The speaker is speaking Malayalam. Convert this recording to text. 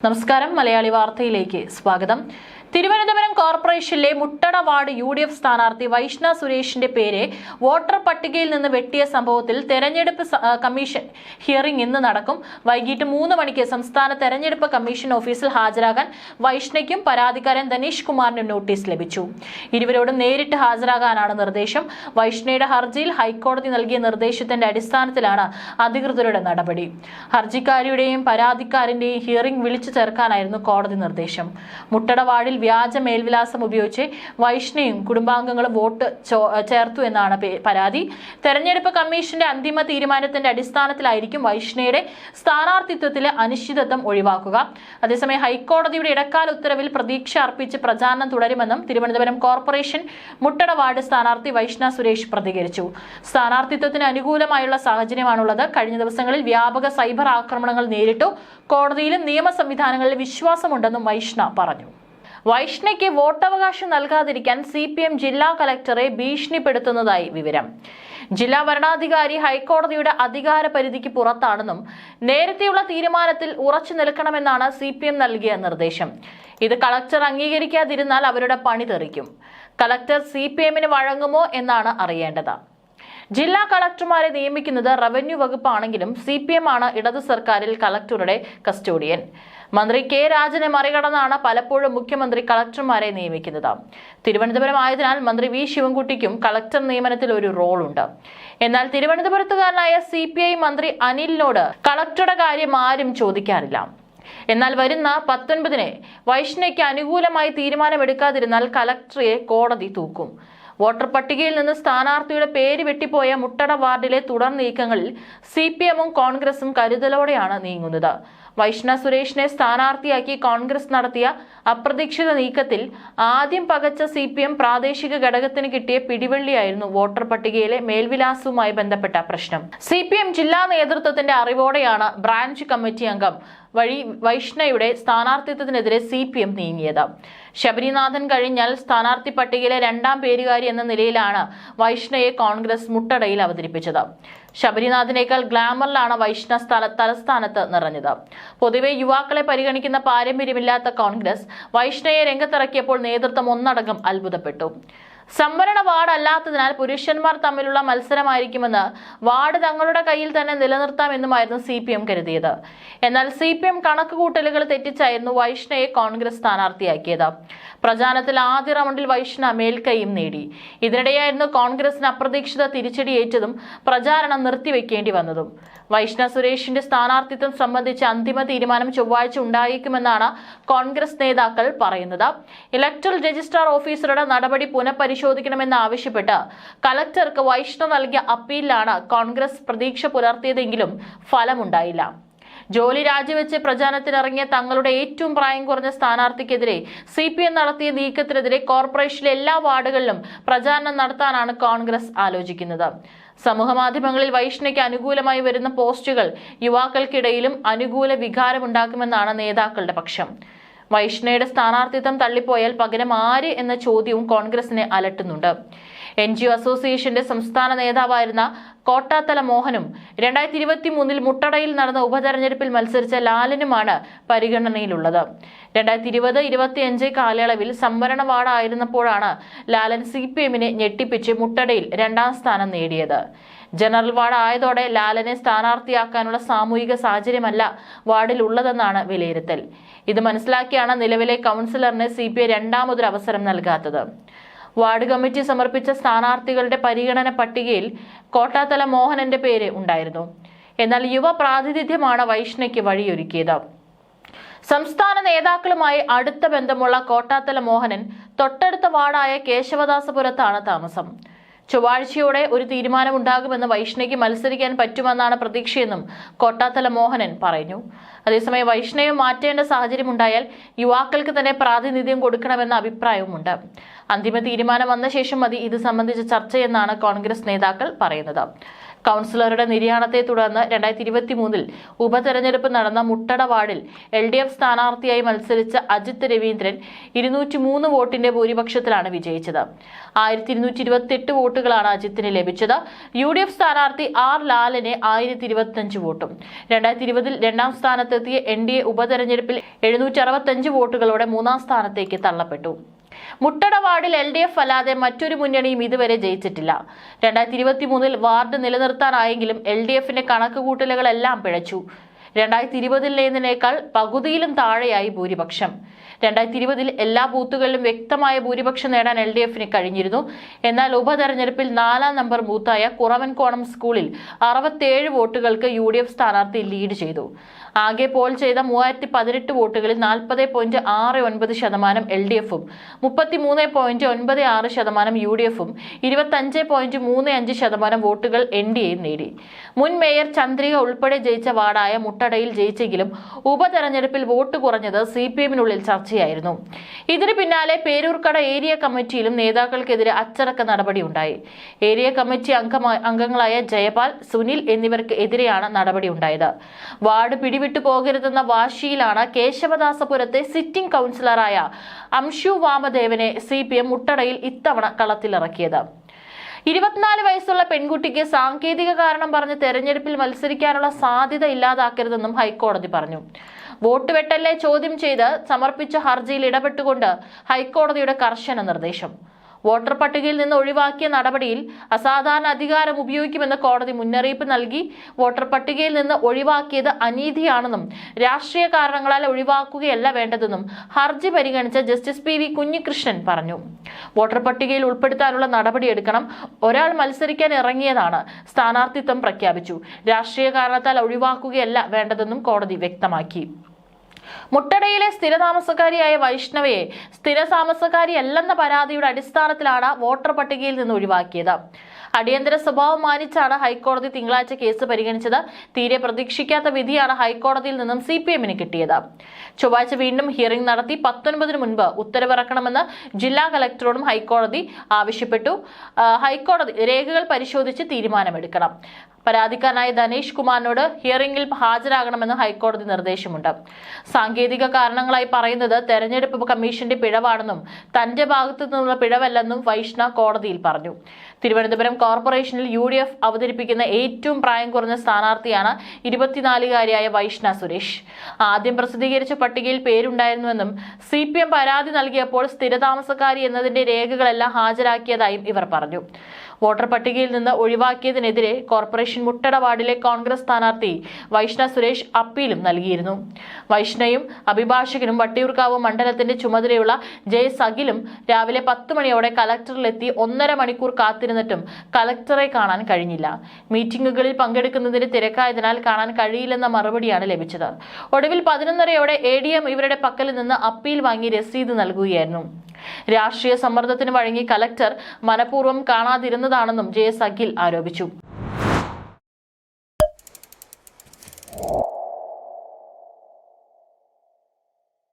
നമസ്കാരം മലയാളി വാർത്തയിലേക്ക് സ്വാഗതം. തിരുവനന്തപുരം കോർപ്പറേഷനിലെ മുട്ടട വാർഡ് UDF സ്ഥാനാർത്ഥി വൈഷ്ണ സുരേഷിന്റെ പേര് വോട്ടർ പട്ടികയിൽ നിന്ന് വെട്ടിയ സംഭവത്തിൽ തെരഞ്ഞെടുപ്പ് കമ്മീഷൻ ഹിയറിംഗ് ഇന്ന് നടക്കും. വൈകിട്ട് 3 മണിക്ക് സംസ്ഥാന തെരഞ്ഞെടുപ്പ് കമ്മീഷൻ ഓഫീസിൽ ഹാജരാകാൻ വൈഷ്ണയ്ക്കും പരാതിക്കാരൻ ധനീഷ് കുമാറിനും നോട്ടീസ് ലഭിച്ചു. ഇരുവരോടും നേരിട്ട് ഹാജരാകാനാണ് നിർദ്ദേശം. വൈഷ്ണയുടെ ഹർജിയിൽ ഹൈക്കോടതി നൽകിയ നിർദ്ദേശത്തിന്റെ അടിസ്ഥാനത്തിലാണ് അധികൃതരുടെ നടപടി. ഹർജിക്കാരിയുടെയും പരാതിക്കാരന്റെയും ഹിയറിംഗ് വിളിച്ചു ചേർക്കാനായിരുന്നു കോടതി നിർദ്ദേശം. മുട്ടട വാർഡിൽ വ്യാജ മേൽവിലാസം ഉപയോഗിച്ച് വൈഷ്ണയും കുടുംബാംഗങ്ങളും വോട്ട് ചേർത്തു എന്നാണ് പരാതി. തെരഞ്ഞെടുപ്പ് കമ്മീഷന്റെ അന്തിമ തീരുമാനത്തിന്റെ അടിസ്ഥാനത്തിലായിരിക്കും വൈഷ്ണയുടെ സ്ഥാനാർത്ഥിത്വത്തിലെ അനിശ്ചിതത്വം ഒഴിവാക്കുക. അതേസമയം ഹൈക്കോടതിയുടെ ഇടക്കാല ഉത്തരവിൽ പ്രതീക്ഷ അർപ്പിച്ച് പ്രചാരണം തുടരുമെന്നും തിരുവനന്തപുരം കോർപ്പറേഷൻ മുട്ടട വാർഡ് സ്ഥാനാർത്ഥി വൈഷ്ണ സുരേഷ് പ്രതികരിച്ചു. സ്ഥാനാർത്ഥിത്വത്തിന് അനുകൂലമായുള്ള സാഹചര്യമാണുള്ളത്. കഴിഞ്ഞ ദിവസങ്ങളിൽ വ്യാപക സൈബർ ആക്രമണങ്ങൾ നേരിട്ടു. കോടതിയിലും നിയമ സംവിധാനങ്ങളിൽ വിശ്വാസമുണ്ടെന്നും വൈഷ്ണ പറഞ്ഞു. വൈഷ്ണയ്ക്ക് വോട്ടവകാശം നൽകാതിരിക്കാൻ CPM ജില്ലാ കലക്ടറെ ഭീഷണിപ്പെടുത്തുന്നതായി വിവരം. ജില്ലാ വരണാധികാരി ഹൈക്കോടതിയുടെ അധികാര പരിധിക്ക് പുറത്താണെന്നും നേരത്തെയുള്ള തീരുമാനത്തിൽ ഉറച്ചു നിൽക്കണമെന്നാണ് CPM നൽകിയ നിർദ്ദേശം. ഇത് കളക്ടർ അംഗീകരിക്കാതിരുന്നാൽ അവരുടെ പണി തെറിക്കും. കളക്ടർ CPMന് വഴങ്ങുമോ എന്നാണ് അറിയേണ്ടത്. ജില്ലാ കളക്ടർമാരെ നിയമിക്കുന്നത് റവന്യൂ വകുപ്പാണെങ്കിലും CPM ആണ് ഇടതു സർക്കാരിൽ കളക്ടറുടെ കസ്റ്റോഡിയൻ. മന്ത്രി K രാജനെ മറികടന്നാണ് പലപ്പോഴും മുഖ്യമന്ത്രി കളക്ടർമാരെ നിയമിക്കുന്നത്. തിരുവനന്തപുരം ആയതിനാൽ മന്ത്രി V ശിവൻകുട്ടിക്കും കളക്ടർ നിയമനത്തിൽ ഒരു റോളുണ്ട്. എന്നാൽ തിരുവനന്തപുരത്തുകാരനായ CPI മന്ത്രി അനിലിനോട് കളക്ടറുടെ കാര്യം ആരും ചോദിക്കാറില്ല. എന്നാൽ വരുന്ന 19-ന് വൈഷ്ണയ്ക്ക് അനുകൂലമായി തീരുമാനമെടുക്കാതിരുന്നാൽ കളക്ടറെ കോടതി തൂക്കും. വോട്ടർ പട്ടികയിൽ നിന്ന് സ്ഥാനാർത്ഥിയുടെ പേര് വെട്ടിപ്പോയ മുട്ടട വാർഡിലെ തുടർ നീക്കങ്ങളിൽ CPMും കോൺഗ്രസും കരുതലോടെയാണ് നീങ്ങുന്നത്. വൈഷ്ണ സുരേഷിനെ സ്ഥാനാർത്ഥിയാക്കി കോൺഗ്രസ് നടത്തിയ അപ്രതീക്ഷിത നീക്കത്തിൽ ആദ്യം പകച്ച CPM പ്രാദേശിക ഘടകത്തിന് കിട്ടിയ പിടിവള്ളിയായിരുന്നു വോട്ടർ പട്ടികയിലെ മേൽവിലാസവുമായി ബന്ധപ്പെട്ട പ്രശ്നം. CPM ജില്ലാ നേതൃത്വത്തിന്റെ അറിവോടെയാണ് ബ്രാഞ്ച് കമ്മിറ്റി അംഗം വഴി വൈഷ്ണയുടെ സ്ഥാനാർത്ഥിത്വത്തിനെതിരെ CPM നീങ്ങിയത്. ശബരിനാഥൻ കഴിഞ്ഞാൽ സ്ഥാനാർത്ഥി പട്ടികയിലെ 2ാം പേരുകാരി എന്ന നിലയിലാണ് വൈഷ്ണയെ കോൺഗ്രസ് മുട്ടടയിൽ അവതരിപ്പിച്ചത്. ശബരിനാഥിനേക്കാൾ ഗ്ലാമറിലാണ് വൈഷ്ണ തലസ്ഥാനത്ത് നിറഞ്ഞത്. പൊതുവെ യുവാക്കളെ പരിഗണിക്കുന്ന പാരമ്പര്യമില്ലാത്ത കോൺഗ്രസ് വൈഷ്ണയെ രംഗത്തിറക്കിയപ്പോൾ നേതൃത്വം ഒന്നടങ്കം അത്ഭുതപ്പെട്ടു. സംവരണ വാർഡ് അല്ലാത്തതിനാൽ പുരുഷന്മാർ തമ്മിലുള്ള മത്സരമായിരിക്കുമെന്ന് വാർഡ് തങ്ങളുടെ കയ്യിൽ തന്നെ നിലനിർത്താമെന്നുമായിരുന്നു CPM കരുതിയത്. എന്നാൽ CPM കണക്കുകൂട്ടലുകൾ തെറ്റിച്ചായിരുന്നു വൈഷ്ണയെ കോൺഗ്രസ് സ്ഥാനാർത്ഥിയാക്കിയത്. പ്രചാരണത്തിൽ ആദ്യ റൗണ്ടിൽ വൈഷ്ണ മേൽക്കൈയും നേടി. ഇതിനിടെയായിരുന്നു കോൺഗ്രസിന് അപ്രതീക്ഷിത തിരിച്ചടിയേറ്റതും പ്രചാരണം നിർത്തിവെക്കേണ്ടി വന്നതും. വൈഷ്ണ സുരേഷിന്റെ സ്ഥാനാർത്ഥിത്വം സംബന്ധിച്ച് അന്തിമ തീരുമാനം ചൊവ്വാഴ്ച ഉണ്ടായേക്കുമെന്നാണ് കോൺഗ്രസ് നേതാക്കൾ പറയുന്നത്. ഇലക്ടറൽ രജിസ്ട്രാർ ഓഫീസറുടെ നടപടി പുനഃപരിശോധിക്കണമെന്നാവശ്യപ്പെട്ട് കളക്ടർക്ക് വൈഷ്ണ നൽകിയ അപ്പീലിലാണ് കോൺഗ്രസ് പ്രതീക്ഷ പുലർത്തിയതെങ്കിലും ഫലമുണ്ടായില്ല. ജോലി രാജിവെച്ച് പ്രചാരണത്തിനിറങ്ങിയ തങ്ങളുടെ ഏറ്റവും പ്രായം കുറഞ്ഞ സ്ഥാനാർത്ഥിക്കെതിരെ CPM നടത്തിയ നീക്കത്തിനെതിരെ കോർപ്പറേഷനിലെ എല്ലാ വാർഡുകളിലും പ്രചാരണം നടത്താനാണ് കോൺഗ്രസ് ആലോചിക്കുന്നത്. സമൂഹമാധ്യമങ്ങളിൽ വൈഷ്ണയ്ക്ക് അനുകൂലമായി വരുന്ന പോസ്റ്റുകൾ യുവാക്കൾക്കിടയിലും അനുകൂല വികാരമുണ്ടാക്കുമെന്നാണ് നേതാക്കളുടെ പക്ഷം. വൈഷ്ണയുടെ സ്ഥാനാർത്ഥിത്വം തള്ളിപ്പോയാൽ പകരം ആര് എന്ന ചോദ്യവും കോൺഗ്രസിനെ അലട്ടുന്നുണ്ട്. NGO അസോസിയേഷന്റെ സംസ്ഥാന നേതാവായിരുന്ന കോട്ടാത്തല മോഹനും 2023 മുട്ടടയിൽ നടന്ന ഉപതെരഞ്ഞെടുപ്പിൽ മത്സരിച്ച ലാലനുമാണ് പരിഗണനയിലുള്ളത്. 2020-25 കാലയളവിൽ സംവരണ വാർഡായിരുന്നപ്പോഴാണ് ലാലൻ CPMനെ ഞെട്ടിപ്പിച്ച് മുട്ടടയിൽ 2ാം സ്ഥാനം നേടിയത്. ജനറൽ വാർഡ് ആയതോടെ ലാലനെ സ്ഥാനാർത്ഥിയാക്കാനുള്ള സാമൂഹിക സാഹചര്യമല്ല വാർഡിൽ ഉള്ളതെന്നാണ് വിലയിരുത്തൽ. ഇത് മനസ്സിലാക്കിയാണ് നിലവിലെ കൗൺസിലറിന് CPI 2ാമതൊരു അവസരം നൽകാത്തത്. വാർഡ് കമ്മിറ്റി സമർപ്പിച്ച സ്ഥാനാർത്ഥികളുടെ പരിഗണന പട്ടികയിൽ കോട്ടാത്തല മോഹനന്റെ പേര് ഉണ്ടായിരുന്നു. എന്നാൽ യുവ പ്രാതിനിധ്യമാണ് വൈഷ്ണയ്ക്ക് വഴിയൊരുക്കിയത്. സംസ്ഥാന നേതാക്കളുമായി അടുത്ത ബന്ധമുള്ള കോട്ടാത്തല മോഹനൻ തൊട്ടടുത്ത വാർഡായ കേശവദാസപുരത്താണ് താമസം. ചൊവ്വാഴ്ചയോടെ ഒരു തീരുമാനമുണ്ടാകുമെന്ന് വൈഷ്ണയ്ക്ക് മത്സരിക്കാൻ പറ്റുമെന്നാണ് പ്രതീക്ഷയെന്നും കോട്ടാത്തല മോഹനൻ പറഞ്ഞു. അതേസമയം വൈഷ്ണയെ മാറ്റേണ്ട സാഹചര്യമുണ്ടായാൽ യുവാക്കൾക്ക് തന്നെ പ്രാതിനിധ്യം കൊടുക്കണമെന്ന അഭിപ്രായവുമുണ്ട്. അന്തിമ തീരുമാനം വന്ന ശേഷം മതി ഇത് സംബന്ധിച്ച ചർച്ചയെന്നാണ് കോൺഗ്രസ് നേതാക്കൾ പറയുന്നത്. കൗൺസിലറുടെ നിര്യാണത്തെ തുടർന്ന് 2023 ഉപതെരഞ്ഞെടുപ്പ് നടന്ന മുട്ടട വാർഡിൽ LDF സ്ഥാനാർത്ഥിയായി മത്സരിച്ച അജിത് രവീന്ദ്രൻ 203 വോട്ടിന്റെ ഭൂരിപക്ഷത്തിലാണ് വിജയിച്ചത്. 1228 വോട്ടുകളാണ് അജിത്തിന് ലഭിച്ചത്. UDF സ്ഥാനാർത്ഥി R ലാലിന് 1025 വോട്ടും. 2020 രണ്ടാം സ്ഥാനത്തെത്തിയ NDA ഉപതെരഞ്ഞെടുപ്പിൽ 765 വോട്ടുകളോടെ മൂന്നാം സ്ഥാനത്തേക്ക് തള്ളപ്പെട്ടു. മുട്ടട വാർഡിൽ LDF അല്ലാതെ മറ്റൊരു മുന്നണിയും ഇതുവരെ ജയിച്ചിട്ടില്ല. 2023 വാർഡ് നിലനിർത്താനായെങ്കിലും LDFന്റെ കണക്കുകൂട്ടലുകളെല്ലാം പിഴച്ചു. 2020 പകുതിയിലും താഴെയായി ഭൂരിപക്ഷം. 2020 എല്ലാ ബൂത്തുകളിലും വ്യക്തമായ ഭൂരിപക്ഷം നേടാൻ LDFന് കഴിഞ്ഞിരുന്നു. എന്നാൽ ഉപതെരഞ്ഞെടുപ്പിൽ 4ാം നമ്പർ ബൂത്തായ കുറവൻകോണം സ്കൂളിൽ 67 വോട്ടുകൾക്ക് UDF സ്ഥാനാർത്ഥി ലീഡ് ചെയ്തു. ആകെ പോൾ ചെയ്ത 3018 വോട്ടുകളിൽ 40.69% LDFും 33.96% UDFും 25.35% വോട്ടുകൾ NDAയും നേടി. മുൻ മേയർ ചന്ദ്രിക ഉൾപ്പെടെ ജയിച്ച വാർഡായ മുട്ടടയിൽ ജയിച്ചെങ്കിലും ഉപതെരഞ്ഞെടുപ്പിൽ വോട്ട് കുറഞ്ഞത് CPMനുള്ളിൽ ചർച്ചയായിരുന്നു. ഇതിന് പിന്നാലെ പേരൂർക്കട ഏരിയ കമ്മിറ്റിയിലും നേതാക്കൾക്കെതിരെ അച്ചടക്ക നടപടിയുണ്ടായി. ഏരിയ കമ്മിറ്റി അംഗങ്ങളായ ജയപാൽ, സുനിൽ എന്നിവർക്ക് എതിരെയാണ് നടപടിയുണ്ടായത്. വാർഡ് പിടിവിട്ടു പോകരുതെന്ന വാശിയിലാണ് കേശവദാസപുരത്തെ സിറ്റിംഗ് കൗൺസിലറായ അംശു വാമദേവനെ CPM മുട്ടടയിൽ ഇത്തവണ കളത്തിലിറക്കിയത്. 24 വയസ്സുള്ള പെൺകുട്ടിക്ക് സാങ്കേതിക കാരണം പറഞ്ഞ് തെരഞ്ഞെടുപ്പിൽ മത്സരിക്കാനുള്ള സാധ്യത ഇല്ലാതാക്കരുതെന്നും ഹൈക്കോടതി പറഞ്ഞു. വോട്ട് വെട്ടലിനെ ചോദ്യം ചെയ്ത് സമർപ്പിച്ച ഹർജിയിൽ ഇടപെട്ടുകൊണ്ട് ഹൈക്കോടതിയുടെ കർശന നിർദ്ദേശം. വോട്ടർ പട്ടികയിൽ നിന്ന് ഒഴിവാക്കിയ നടപടിയിൽ അസാധാരണ അധികാരം ഉപയോഗിക്കുമെന്ന് കോടതി മുന്നറിയിപ്പ് നൽകി. വോട്ടർ പട്ടികയിൽ നിന്ന് ഒഴിവാക്കിയത് അനീതിയാണെന്നും രാഷ്ട്രീയ കാരണങ്ങളാൽ ഒഴിവാക്കുകയല്ല വേണ്ടതെന്നും ഹർജി പരിഗണിച്ച ജസ്റ്റിസ് PV കുഞ്ഞികൃഷ്ണൻ പറഞ്ഞു. വോട്ടർ പട്ടികയിൽ ഉൾപ്പെടുത്താനുള്ള നടപടിയെടുക്കണം. ഒരാൾ മത്സരിക്കാൻ ഇറങ്ങിയതാണ്, സ്ഥാനാർത്ഥിത്വം പ്രഖ്യാപിച്ചു. രാഷ്ട്രീയ കാരണത്താൽ ഒഴിവാക്കുകയല്ല വേണ്ടതെന്നും കോടതി വ്യക്തമാക്കി. മുട്ടടയിലെ സ്ഥിരതാമസക്കാരിയായ വൈഷ്ണവയെ സ്ഥിരതാമസക്കാരിയല്ലെന്ന പരാതിയുടെ അടിസ്ഥാനത്തിലാണ് വോട്ടർ പട്ടികയിൽ നിന്ന് ഒഴിവാക്കിയത്. അടിയന്തര സ്വഭാവം മാനിച്ചാണ് ഹൈക്കോടതി തിങ്കളാഴ്ച കേസ് പരിഗണിച്ചത്. തീരെ പ്രതീക്ഷിക്കാത്ത വിധിയാണ് ഹൈക്കോടതിയിൽ നിന്നും CPMന് കിട്ടിയത്. ചൊവ്വാഴ്ച വീണ്ടും ഹിയറിംഗ് നടത്തി 19 മുൻപ് ഉത്തരവിറക്കണമെന്ന് ജില്ലാ കളക്ടറോടും ഹൈക്കോടതി ആവശ്യപ്പെട്ടു. ഹൈക്കോടതി രേഖകൾ പരിശോധിച്ച് തീരുമാനമെടുക്കണം. പരാതിക്കാരനായ ധനേഷ് കുമാറിനോട് ഹിയറിംഗിൽ ഹാജരാകണമെന്ന് ഹൈക്കോടതി നിർദ്ദേശമുണ്ട്. സാങ്കേതിക കാരണങ്ങളായി പറയുന്നത് തെരഞ്ഞെടുപ്പ് കമ്മീഷന്റെ പിഴവാണെന്നും തന്റെ ഭാഗത്തു നിന്നുള്ള പിഴവല്ലെന്നും വൈഷ്ണവ് കോടതിയിൽ പറഞ്ഞു. തിരുവനന്തപുരം കോർപ്പറേഷനിൽ UDF അവതരിപ്പിക്കുന്ന ഏറ്റവും പ്രായം കുറഞ്ഞ സ്ഥാനാർത്ഥിയാണ് 24-കാരിയായ വൈഷ്ണവ് സുരേഷ്. ആദ്യം പ്രസിദ്ധീകരിച്ച പട്ടികയിൽ പേരുണ്ടായിരുന്നുവെന്നും CPM പരാതി നൽകിയപ്പോൾ സ്ഥിരതാമസക്കാരി എന്നതിന്റെ രേഖകളെല്ലാം ഹാജരാക്കിയതായും ഇവർ പറഞ്ഞു. വോട്ടർ പട്ടികയിൽ നിന്ന് ഒഴിവാക്കിയതിനെതിരെ കോർപ്പറേഷൻ മുട്ടട വാർഡിലെ കോൺഗ്രസ് സ്ഥാനാർത്ഥി വൈഷ്ണവ് സുരേഷ് അപ്പീലും നൽകിയിരുന്നു. വൈഷ്ണയും അഭിഭാഷകനും വട്ടിയൂർക്കാവ് മണ്ഡലത്തിന്റെ ചുമതലയുള്ള സഗിലും രാവിലെ 10 മണിയോടെ കലക്ടറിലെത്തി 1.5 മണിക്കൂർ കാത്തിരുന്നിട്ടും കലക്ടറെ കാണാൻ കഴിഞ്ഞില്ല. മീറ്റിംഗുകളിൽ പങ്കെടുക്കുന്നതിന് തിരക്കായതിനാൽ കാണാൻ കഴിയില്ലെന്ന മറുപടിയാണ് ലഭിച്ചത്. ഒടുവിൽ 11:30യോടെ ADM ഇവരുടെ പക്കൽ നിന്ന് അപ്പീൽ വാങ്ങി രസീത് നൽകുകയായിരുന്നു. രാഷ്ട്രീയ സമ്മർദ്ദത്തിന് വഴങ്ങി കലക്ടർ മനഃപൂർവ്വം കാണാതിരുന്നതാണെന്നും സഗിൽ ആരോപിച്ചു.